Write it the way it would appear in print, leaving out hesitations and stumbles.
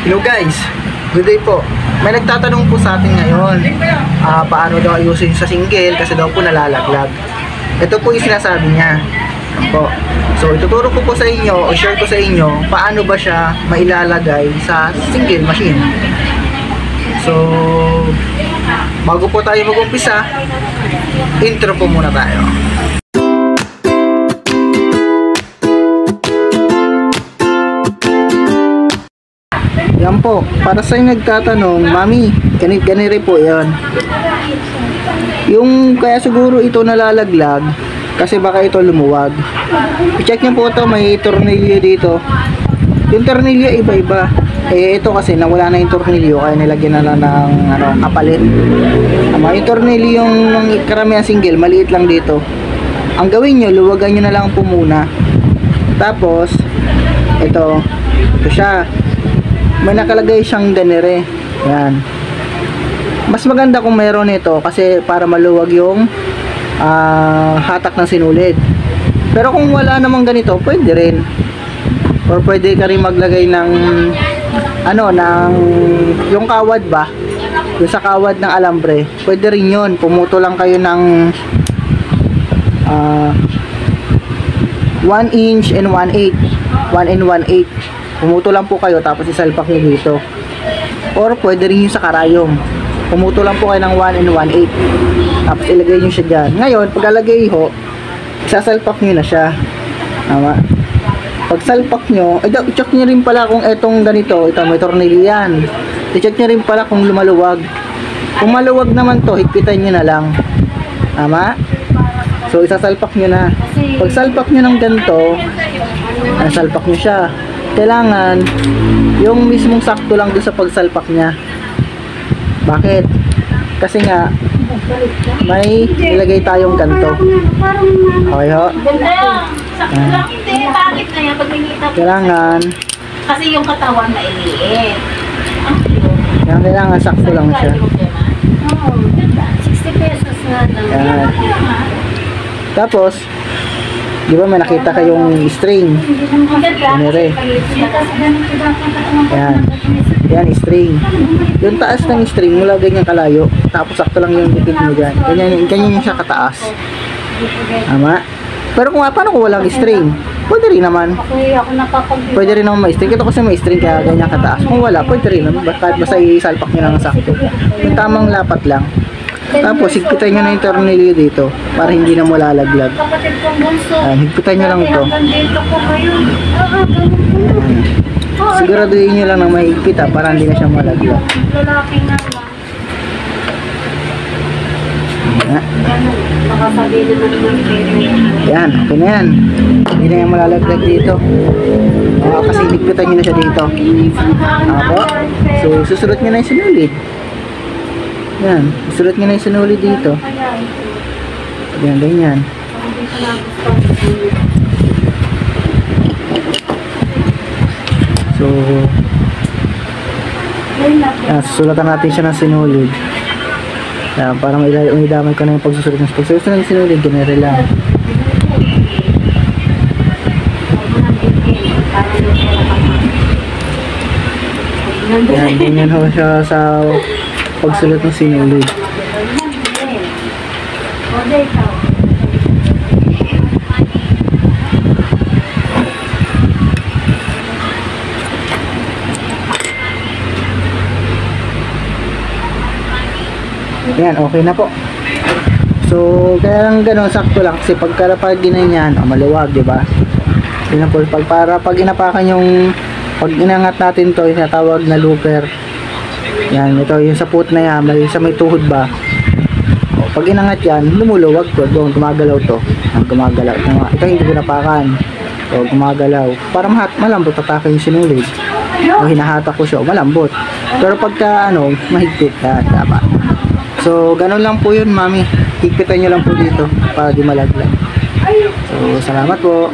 Hello guys, good day po. May nagtatanong po sa atin ngayon, paano daw ayusin sa single kasi daw po nalalaglag. Ito po yung sinasabi niya. Po. So ituturo ko po sa inyo o share ko sa inyo paano ba siya mailalagay sa single machine. So bago po tayo mag-umpisa, intro po muna tayo. Yan po, para sa yung nagtatanong, mami, ganire po yan. Yung kaya siguro ito nalalaglag kasi baka ito lumuwag. I-check nyo po ito, may tornilyo dito. Yung tornilyo iba-iba. Ito kasi nawala na yung tornilyo kaya nilagyan na lang ng kapalit. Yung tornilyo yung karamihan single, maliit lang dito. Ang gawin nyo, luwagan nyo na lang po muna. Tapos, ito siya. May nakalagay siyang ganire. Yan. Mas maganda kung mayroon ito kasi para maluwag yung hatak ng sinulid. Pero kung wala namang ganito, pwede rin. Or pwede ka rin maglagay ng yung kawad ba? Yung sa kawad ng alambre. Pwede rin yun. Pumuto lang kayo ng 1 inch and 1/8. 1 and 1/8. Pumuto lang po kayo tapos isalpak nyo dito. Or pwede rin yung sa karayom. Pumuto lang po kayo ng 1 and 1/8. Tapos ilagay nyo siya dyan. Ngayon, paglalagay ho, isasalpak nyo na siya. Tama. Pag salpak nyo, i-check nyo rin pala kung etong ganito, ito may tornilyo yan. I-check nyo rin pala kung lumaluwag. Kung maluwag naman to, higpitan nyo na lang. Tama? So, isasalpak nyo na. Pag salpak nyo ng ganito, salpak nyo siya. Kailangan yung mismong sakto lang doon sa pagsalpak niya. Bakit? Kasi nga may ilagay tayong ganito. Okay ho? Kailangan kasi yung katawan na iliit. Kailangan sakto lang siya. 60 pesos nga lang. Tapos di ba may nakita kayong string? Ganire. Yan string. Yung taas ng string, mula ganyan kalayo. Tapos sakto lang yung dikit mo dyan. Ganyan yung siya kataas. Tama? Pero paano kung walang string? Pwede rin naman. Pwede rin naman may string. Ito kasi may string kaya ganyan kataas. Kung wala, pwede rin naman. Basta isalpak nyo lang sakto. Yung tamang lapat lang. Tapos higpitan nyo na yung tornilyo dito para hindi na malalaglag. Higpitan nyo lang ito. Siguraduhin nyo lang na mahigpit para hindi na siya malaglag. Yan, okay na yan. Hindi na yan malalaglag dito. Kasi higpitan nyo na siya dito. So susunod nyo na yung sinulid. Yan, isulat nyo na yung sinulid dito. Yan, ganyan. So, yan, susulatan natin siya ng sinulid. Yan, para maidamay ko na yung pagsusulat ng pagsusulat ng sinulid, ganyan lang. Yan, ganyan ho siya sa pagsulat ng sinulid. Yan, okay na po. So, kaya lang gano'n, sakto lang kasi pag ginanyan, maluwag, di ba? Yun na po, pag inapakan yung pag inangat natin to, yung natawag na looper. Yan, ito yung sa put na yan, may tuhod ba? Pag inangat yan, lumuluwag to, doon gumagalaw to. Gumagalaw. Ito hindi pinapakan. So, gumagalaw. Para malambot tatake yung sinulid. O hinahatak ko siya, malambot. Pero pagka mahigpit yan, dapat. So, ganun lang po yun, mami. Higpitan nyo lang po dito para di malaglag. So, salamat po.